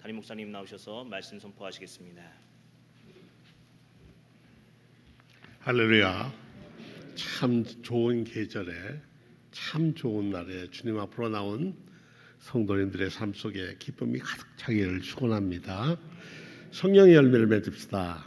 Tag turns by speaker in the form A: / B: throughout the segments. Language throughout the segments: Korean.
A: 담임 목사님 나오셔서 말씀 선포하시겠습니다.
B: 할렐루야. 참 좋은 계절에 참 좋은 날에 주님 앞으로 나온 성도님들의 삶 속에 기쁨이 가득 차기를 축원합니다. 성령의 열매를 맺읍시다.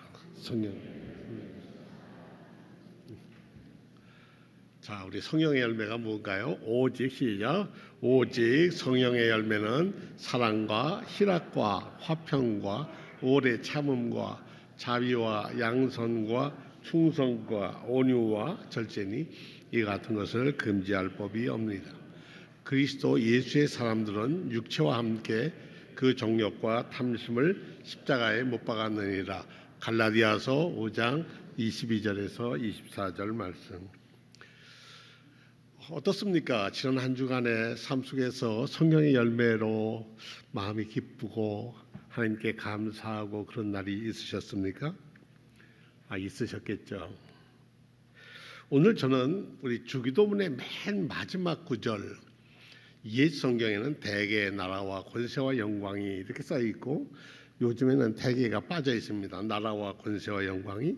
B: 자, 우리 성령의 열매가 뭔가요? 오직 시작. 오직 성령의 열매는 사랑과 희락과 화평과 오래 참음과 자비와 양선과 충성과 온유와 절제니 이 같은 것을 금지할 법이 없느니라. 그리스도 예수의 사람들은 육체와 함께 그 정욕과 탐심을 십자가에 못 박았느니라. 갈라디아서 5장 22절에서 24절 말씀. 어떻습니까? 지난 한 주간의 삶 속에서 성령의 열매로 마음이 기쁘고 하나님께 감사하고 그런 날이 있으셨습니까? 있으셨겠죠. 오늘 저는 우리 주기도문의 맨 마지막 구절, 옛 성경에는 대개의 나라와 권세와 영광이 이렇게 써 있고 요즘에는 대개가 빠져 있습니다. 나라와 권세와 영광이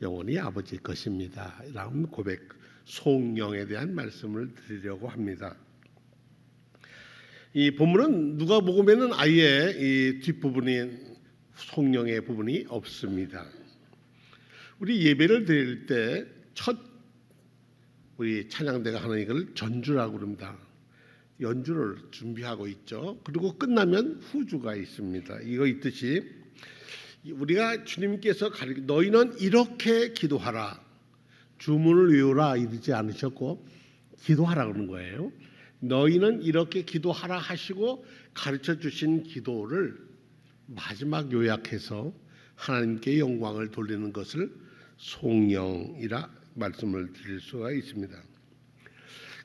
B: 영원히 아버지 것입니다. 이런 고백, 송영에 대한 말씀을 드리려고 합니다. 이 본문은 누가복음에는 아예 이 뒷부분인 송영의 부분이 없습니다. 우리 예배를 드릴 때 첫 우리 찬양대가 하는 이걸 전주라고 그럽니다. 연주를 준비하고 있죠. 그리고 끝나면 후주가 있습니다. 이거 있듯이 우리가 주님께서 너희는 이렇게 기도하라, 주문을 외우라 이러지 않으셨고 기도하라 그러는 거예요. 너희는 이렇게 기도하라 하시고 가르쳐 주신 기도를 마지막 요약해서 하나님께 영광을 돌리는 것을 송영이라 말씀을 드릴 수가 있습니다.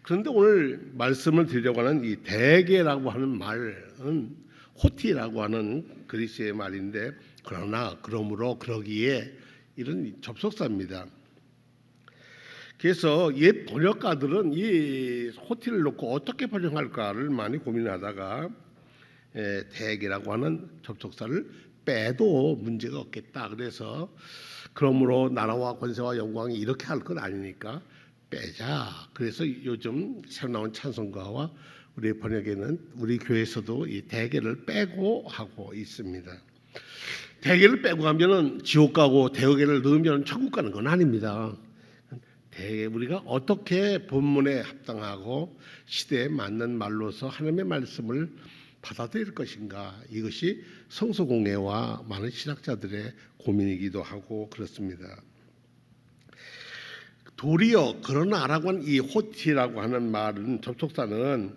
B: 그런데 오늘 말씀을 드리려고 하는 이 대개라고 하는 말은 호티라고 하는 그리스의 말인데, 그러나 그러므로 그러기에 이런 접속사입니다. 그래서 옛 번역가들은 이 호티를 놓고 어떻게 번역할까를 많이 고민하다가 대개라고 하는 접속사를 빼도 문제가 없겠다. 그래서 그러므로 나라와 권세와 영광이 이렇게 할 건 아니니까 빼자. 그래서 요즘 새로 나온 찬송가와 우리 번역에는 우리 교회에서도 이 대개를 빼고 하고 있습니다. 대개를 빼고 하면은 지옥 가고 대개를 넣으면 천국 가는 건 아닙니다. 대개 우리가 어떻게 본문에 합당하고 시대에 맞는 말로서 하나님의 말씀을 받아들일 것인가, 이것이 성서공회와 많은 신학자들의 고민이기도 하고 그렇습니다. 도리어 그러나라고 하는 이 호티라고 하는 말은, 접속사는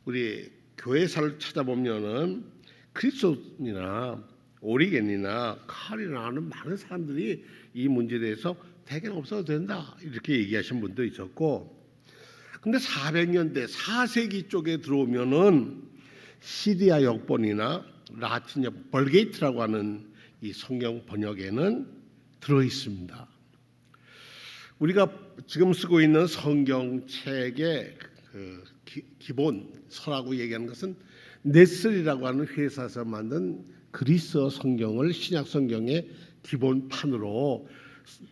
B: 우리 교회사를 찾아보면은 크리스토스나 오리겐이나 칼이나 하는 많은 사람들이 이 문제에 대해서 대개는 없어도 된다 이렇게 얘기하신 분도 있었고, 근데 400년대 4세기 쪽에 들어오면은 시리아 역본이나 라틴 역 벌게이트라고 하는 이 성경 번역에는 들어 있습니다. 우리가 지금 쓰고 있는 성경책의 그 기본서라고 얘기하는 것은 네슬이라고 하는 회사에서 만든 그리스어 성경을 신약 성경의 기본판으로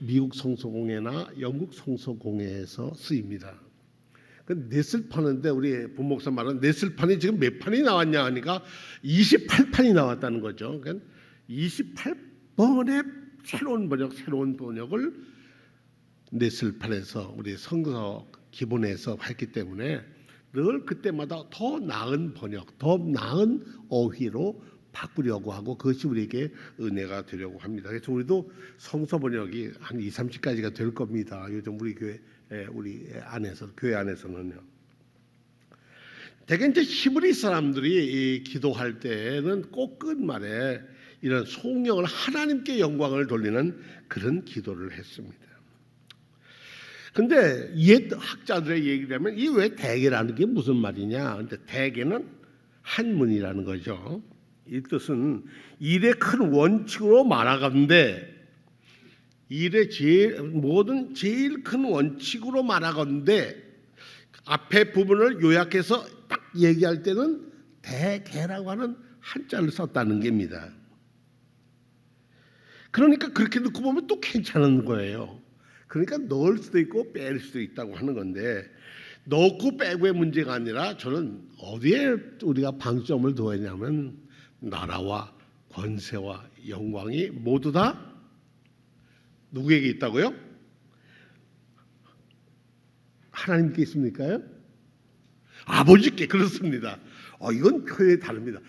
B: 미국 성서공회나 영국 성서공회에서 쓰입니다. 넷을 파는데 우리 본목사 말은 넷을 판이 지금 몇 판이 나왔냐 하니까 28판이 나왔다는 거죠. 그러니까 28번의 새로운 번역을 넷을 판에서 우리 성서 기본에서 했기 때문에 늘 그때마다 더 나은 번역, 더 나은 어휘로 바꾸려고 하고 그것이 우리에게 은혜가 되려고 합니다. 그래서 우리도 성서 번역이 한 20, 30가지가 될 겁니다. 요즘 우리 교회 교회 안에서는요. 대개 이제 히브리 사람들이 기도할 때는 꼭 끝말에 이런 송영을 하나님께 영광을 돌리는 그런 기도를 했습니다. 그런데 옛 학자들의 얘기라면 이 왜 대개라는 게 무슨 말이냐? 근데 대개는 한문이라는 거죠. 이 뜻은 일의 큰 원칙으로 말하건대, 일의 제일 큰 원칙으로 말하건대 앞에 부분을 요약해서 딱 얘기할 때는 대개라고 하는 한자를 썼다는 겁니다. 그러니까 그렇게 넣고 보면 또 괜찮은 거예요. 그러니까 넣을 수도 있고 뺄 수도 있다고 하는 건데, 넣고 빼고의 문제가 아니라 저는 어디에 우리가 방점을 둬야 하냐면, 나라와 권세와 영광이 모두 다 누구에게 있다고요? 하나님께 있습니까요? 아버지께. 그렇습니다. 이건 표현이 다릅니다.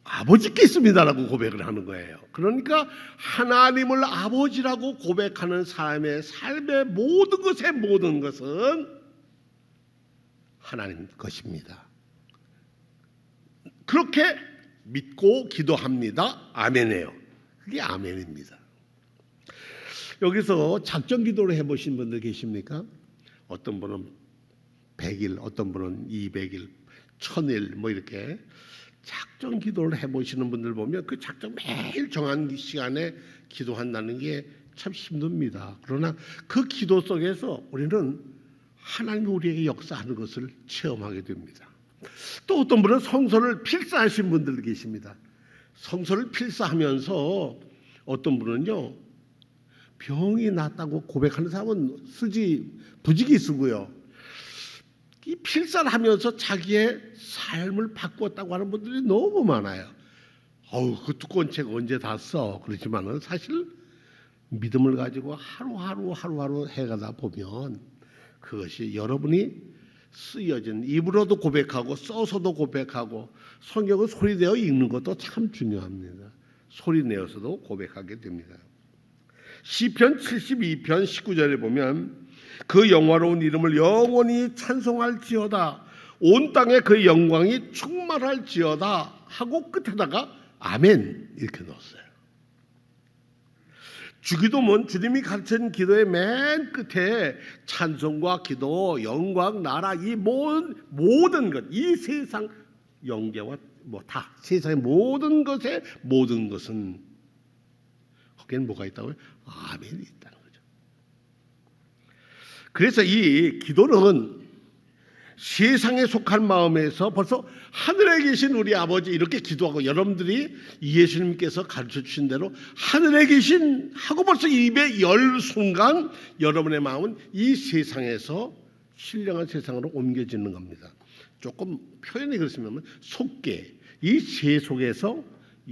B: 아버지께 있습니다라고 고백을 하는 거예요. 그러니까 하나님을 아버지라고 고백하는 사람의 삶의 모든 것은 하나님 것입니다. 그렇게 믿고 기도합니다. 아멘이에요. 그게 아멘입니다. 여기서 작전 기도를 해보신 분들 계십니까? 어떤 분은 100일, 어떤 분은 200일, 1000일 뭐 이렇게 작전 기도를 해보시는 분들 보면 그 작전 매일 정한 시간에 기도한다는 게 참 힘듭니다. 그러나 그 기도 속에서 우리는 하나님이 우리에게 역사하는 것을 체험하게 됩니다. 또 어떤 분은 성서를 필사하신 분들 계십니다. 성서를 필사하면서 어떤 분은요, 병이 났다고 고백하는 사람은 부지기 쓰고요, 이 필사를 하면서 자기의 삶을 바꾸었다고 하는 분들이 너무 많아요. 그 두꺼운 책 언제 다 써? 그렇지만은 사실 믿음을 가지고 하루하루 해가다 보면 그것이 여러분이 쓰여진, 입으로도 고백하고 써서도 고백하고, 성경은 소리내어 읽는 것도 참 중요합니다. 소리내어서도 고백하게 됩니다. 시편 72편 19절에 보면 그 영화로운 이름을 영원히 찬송할지어다, 온 땅에 그 영광이 충만할지어다 하고 끝에다가 아멘 이렇게 넣었어요. 주기도문, 주님이 가르친 기도의 맨 끝에 찬송과 기도, 영광, 나라, 이 모든 것, 이 세상 영계와 다 세상의 모든 것은 거기에는 뭐가 있다고요? 아멘이 있다는 거죠. 그래서 이 기도는 세상에 속한 마음에서 벌써 하늘에 계신 우리 아버지 이렇게 기도하고, 여러분들이 예수님께서 가르쳐 주신 대로 하늘에 계신 하고 벌써 입에 열 순간 여러분의 마음은 이 세상에서 신령한 세상으로 옮겨지는 겁니다. 조금 표현이 그렇습니다. 속계, 이 세속에서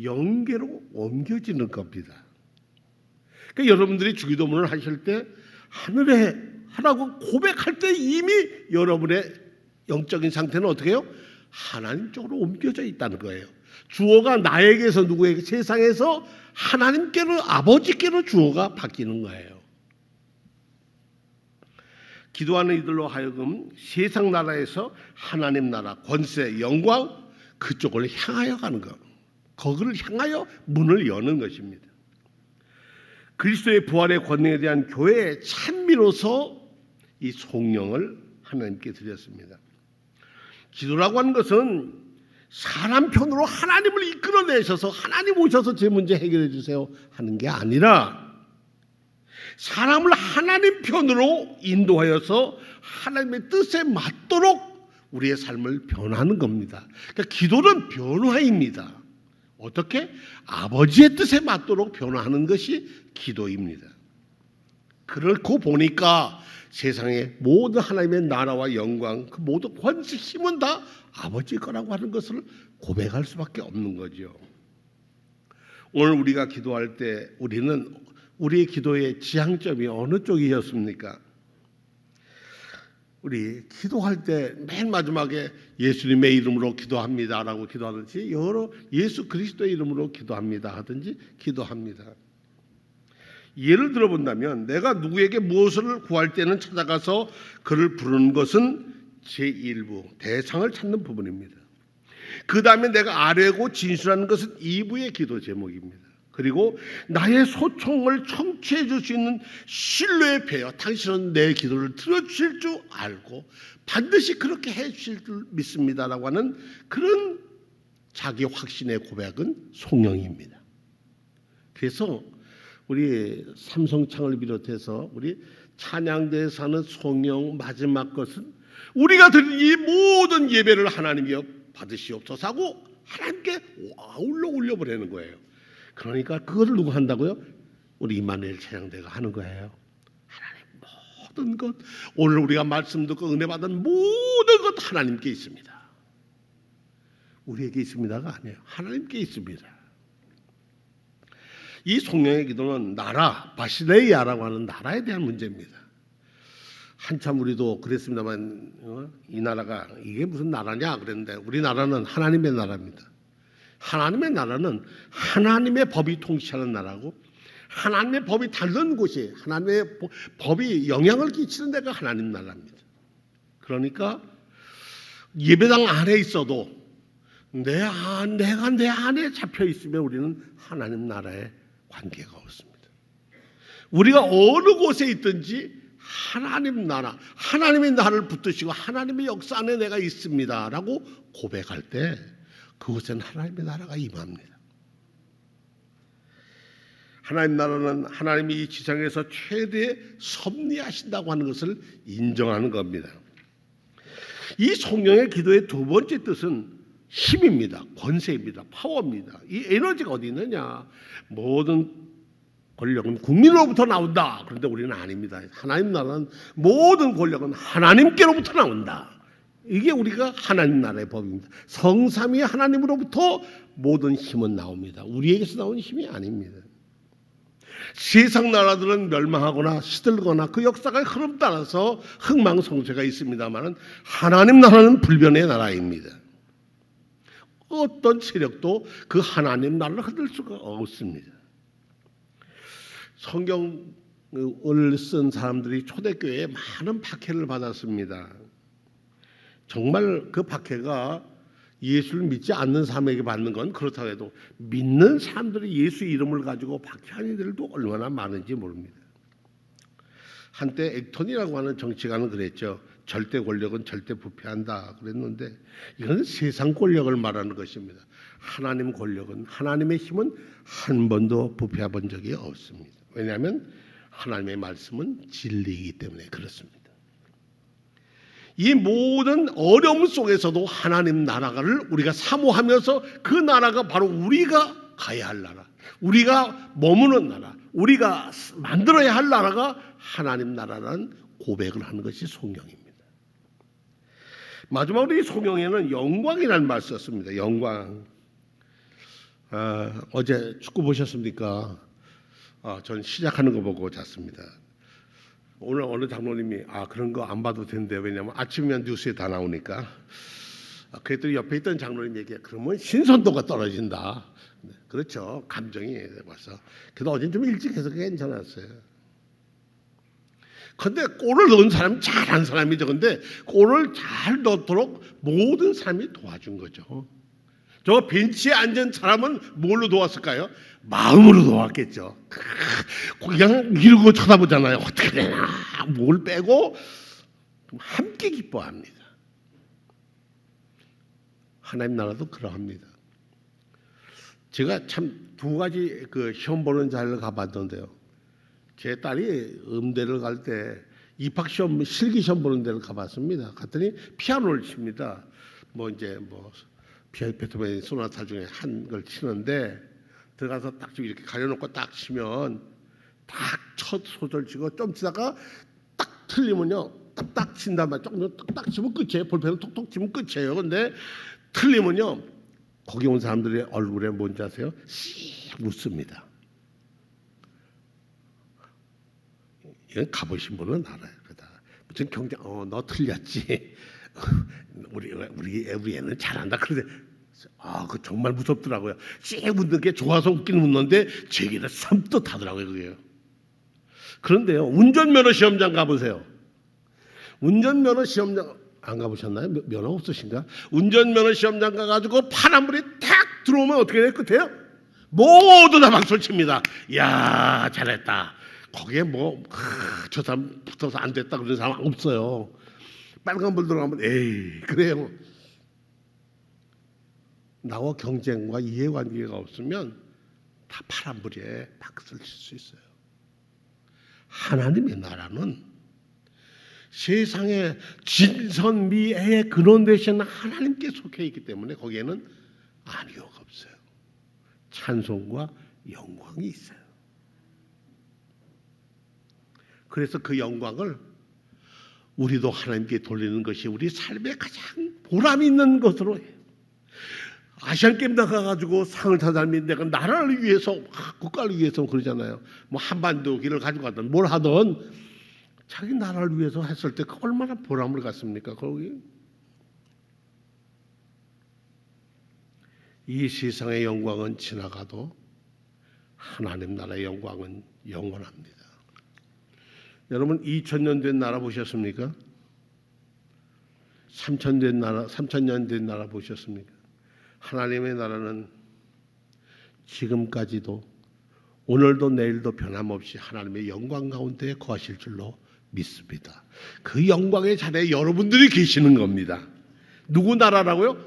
B: 영계로 옮겨지는 겁니다. 그러니까 여러분들이 주기도문을 하실 때 하늘에 하라고 고백할 때 이미 여러분의 영적인 상태는 어떻게 해요? 하나님 쪽으로 옮겨져 있다는 거예요. 주어가 나에게서 누구에게, 세상에서 하나님께로, 아버지께로 주어가 바뀌는 거예요. 기도하는 이들로 하여금 세상 나라에서 하나님 나라, 권세, 영광 그쪽을 향하여 가는 것, 거기를 향하여 문을 여는 것입니다. 그리스도의 부활의 권능에 대한 교회의 찬미로서 이 송영을 하나님께 드렸습니다. 기도라고 하는 것은 사람 편으로 하나님을 이끌어내셔서 하나님 오셔서 제 문제 해결해 주세요 하는 게 아니라, 사람을 하나님 편으로 인도하여서 하나님의 뜻에 맞도록 우리의 삶을 변화하는 겁니다. 그러니까 기도는 변화입니다. 어떻게? 아버지의 뜻에 맞도록 변화하는 것이 기도입니다. 그렇고 보니까 세상의 모든 하나님의 나라와 영광, 그 모든 권세, 힘은 다 아버지 거라고 하는 것을 고백할 수밖에 없는 거죠. 오늘 우리가 기도할 때 우리는 우리의 기도의 지향점이 어느 쪽이었습니까? 우리 기도할 때 맨 마지막에 예수님의 이름으로 기도합니다라고 기도하든지, 예수 그리스도의 이름으로 기도합니다 하든지 기도합니다. 예를 들어본다면, 내가 누구에게 무엇을 구할 때는 찾아가서 그를 부르는 것은 제1부, 대상을 찾는 부분입니다. 그 다음에 내가 아뢰고 진술하는 것은 2부의 기도 제목입니다. 그리고 나의 소청을 청취해 줄 수 있는 신뢰의 배여, 당신은 내 기도를 들어주실 줄 알고 반드시 그렇게 해 주실 줄 믿습니다라고 하는 그런 자기 확신의 고백은 송영입니다. 그래서 우리 삼성창을 비롯해서 우리 찬양대에서 하는 송영 마지막 것은, 우리가 드린 이 모든 예배를 하나님이여 받으시옵소서 하고 하나님께 아울러 올려버리는 거예요. 그러니까 그것을 누가 한다고요? 우리 임마누엘 찬양대가 하는 거예요. 하나님 모든 것, 오늘 우리가 말씀 듣고 은혜 받은 모든 것 하나님께 있습니다. 우리에게 있습니다가 아니에요. 하나님께 있습니다. 이 성령의 기도는 나라, 바시레이아라고 하는 나라에 대한 문제입니다. 한참 우리도 그랬습니다만 이 나라가 이게 무슨 나라냐 그랬는데 우리나라는 하나님의 나라입니다. 하나님의 나라는 하나님의 법이 통치하는 나라고 하나님의 법이 닳는 곳이 하나님의 법이 영향을 끼치는 데가 하나님 나라입니다. 그러니까 예배당 안에 있어도 내가 내 안에 잡혀 있으면 우리는 하나님 나라에 관계가 없습니다. 우리가 어느 곳에 있든지 하나님 나라, 하나님의 나라를 붙드시고 하나님의 역사 안에 내가 있습니다라고 고백할 때 그곳에는 하나님의 나라가 임합니다. 하나님 나라는 하나님이 이 지상에서 최대 섭리하신다고 하는 것을 인정하는 겁니다. 이 성령의 기도의 두 번째 뜻은 힘입니다. 권세입니다. 파워입니다. 이 에너지가 어디 있느냐? 모든 권력은 국민으로부터 나온다. 그런데 우리는 아닙니다. 하나님 나라는 모든 권력은 하나님께로부터 나온다. 이게 우리가 하나님 나라의 법입니다. 성삼위 하나님으로부터 모든 힘은 나옵니다. 우리에게서 나오는 힘이 아닙니다. 세상 나라들은 멸망하거나 시들거나 그 역사가 흐름 따라서 흥망성쇠가 있습니다만 하나님 나라는 불변의 나라입니다. 어떤 세력도 그 하나님 나라를 흔들 수가 없습니다. 성경을 쓴 사람들이 초대교회에 많은 박해를 받았습니다. 정말 그 박해가 예수를 믿지 않는 사람에게 받는 건 그렇다고 해도 믿는 사람들이 예수 이름을 가지고 박해한 이들도 얼마나 많은지 모릅니다. 한때 액턴이라고 하는 정치가는 그랬죠. 절대 권력은 절대 부패한다 그랬는데 이건 세상 권력을 말하는 것입니다. 하나님 권력은 하나님의 힘은 한 번도 부패해 본 적이 없습니다. 왜냐하면 하나님의 말씀은 진리이기 때문에 그렇습니다. 이 모든 어려움 속에서도 하나님 나라를 우리가 사모하면서 그 나라가 바로 우리가 가야 할 나라, 우리가 머무는 나라, 우리가 만들어야 할 나라가 하나님 나라라는 고백을 하는 것이 성령입니다. 마지막으로 이 성령에는 영광이라는 말을 썼습니다. 영광. 어제 축구 보셨습니까? 전 시작하는 거 보고 잤습니다. 오늘 어느 장로님이 그런 거 안 봐도 된대. 왜냐하면 아침이면 뉴스에 다 나오니까. 그랬더니 옆에 있던 장로님 얘기해. 그러면 신선도가 떨어진다. 그렇죠. 감정이 와서. 그래도 어젠 좀 일찍 해서 괜찮았어요. 근데 골을 넣은 사람이 잘한 사람이죠. 근데 골을 잘 넣도록 모든 사람이 도와준 거죠. 저 벤치에 앉은 사람은 뭘로 도왔을까요? 마음으로 도왔겠죠. 그냥 이러고 쳐다보잖아요. 어떻게 되나? 뭘 빼고 함께 기뻐합니다. 하나님 나라도 그러합니다. 제가 참 두 가지 그 시험 보는 자리를 가봤는데요. 제 딸이 음대를 갈 때 입학 시험, 실기 시험 보는 데를 가봤습니다. 갔더니 피아노를 칩니다. 베토벤 소나타 중에 한 걸 치는데 들어가서 딱 이렇게 가려놓고 딱 치면 딱 첫 소절 치고 좀 치다가 딱 틀리면요 딱딱 친단 말이에요. 딱 치면 끝이에요. 볼펜을 톡톡 치면 끝이에요. 근데 틀리면요 거기 온 사람들의 얼굴에 뭔지 아세요? 씩 웃습니다. 이건 가보신 분은 알아요. 무슨 경쟁, 너 틀렸지. 우리 애는 잘한다. 그런데 그 정말 무섭더라고요. 씩 웃는 게 좋아서 웃기는 웃는데 제기는 섬뜩하더라고요. 그게요. 그런데요, 운전면허 시험장 가보세요. 운전면허 시험장 안 가보셨나요? 면허 없으신가? 운전면허 시험장 가가지고 파란불이 탁 들어오면 어떻게 돼요? 끝에요? 모두 다 박수 칩니다. 야, 잘했다. 거기에 저 사람 붙어서 안 됐다 그런 사람 없어요. 빨간불 들어가면 에이 그래요. 나와 경쟁과 이해관계가 없으면 다 파란불에 박수를 칠 수 있어요. 하나님의 나라는 세상의 진선미애의 근원 되신 하나님께 속해 있기 때문에 거기에는 아니요, 없어요. 찬송과 영광이 있어요. 그래서 그 영광을 우리도 하나님께 돌리는 것이 우리 삶의 가장 보람 있는 것으로 해요. 아시안게임 나가가지고 상을 타자면 내가 나라를 위해서, 국가를 위해서 그러잖아요. 뭐 한반도 길을 가지고 가든 뭘 하든 자기 나라를 위해서 했을 때 얼마나 보람을 갖습니까? 거기 이 세상의 영광은 지나가도 하나님 나라의 영광은 영원합니다. 여러분 2000년 된 나라 보셨습니까? 3000년 된 나라 보셨습니까? 하나님의 나라는 지금까지도 오늘도 내일도 변함없이 하나님의 영광 가운데 거하실 줄로 믿습니다. 그 영광의 자리에 여러분들이 계시는 겁니다. 누구 나라라고요?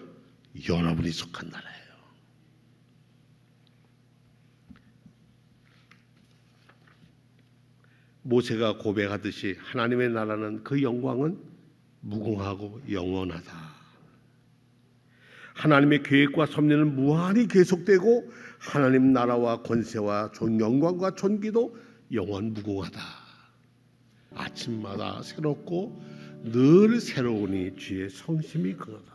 B: 여러분이 속한 나라예요. 모세가 고백하듯이 하나님의 나라는 그 영광은 무궁하고 영원하다. 하나님의 계획과 섭리는 무한히 계속되고 하나님 나라와 권세와 영광과 존귀도 영원 무궁하다. 아침마다 새롭고 늘 새로우니 주의 성심이 그거다.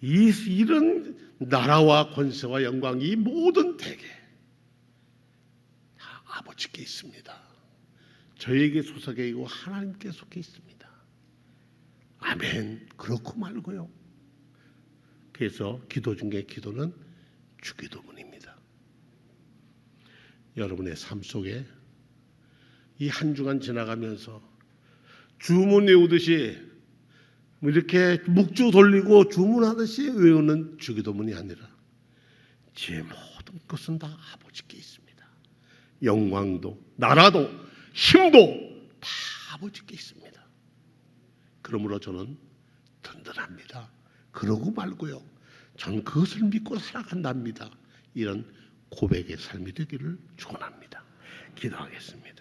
B: 이런 나라와 권세와 영광이 모든 대개 다 아버지께 있습니다. 저에게 속해 있고 하나님께 속해 있습니다. 아멘. 그렇고 말고요. 그래서 기도 중에 기도는 주기도문입니다. 여러분의 삶 속에 이 한 주간 지나가면서 주문 외우듯이 이렇게 묵주 돌리고 주문하듯이 외우는 주기도문이 아니라 제 모든 것은 다 아버지께 있습니다. 영광도 나라도 힘도 다 아버지께 있습니다. 그러므로 저는 든든합니다. 그러고 말고요. 저는 그것을 믿고 살아간답니다. 이런 고백의 삶이 되기를 축원합니다. 기도하겠습니다.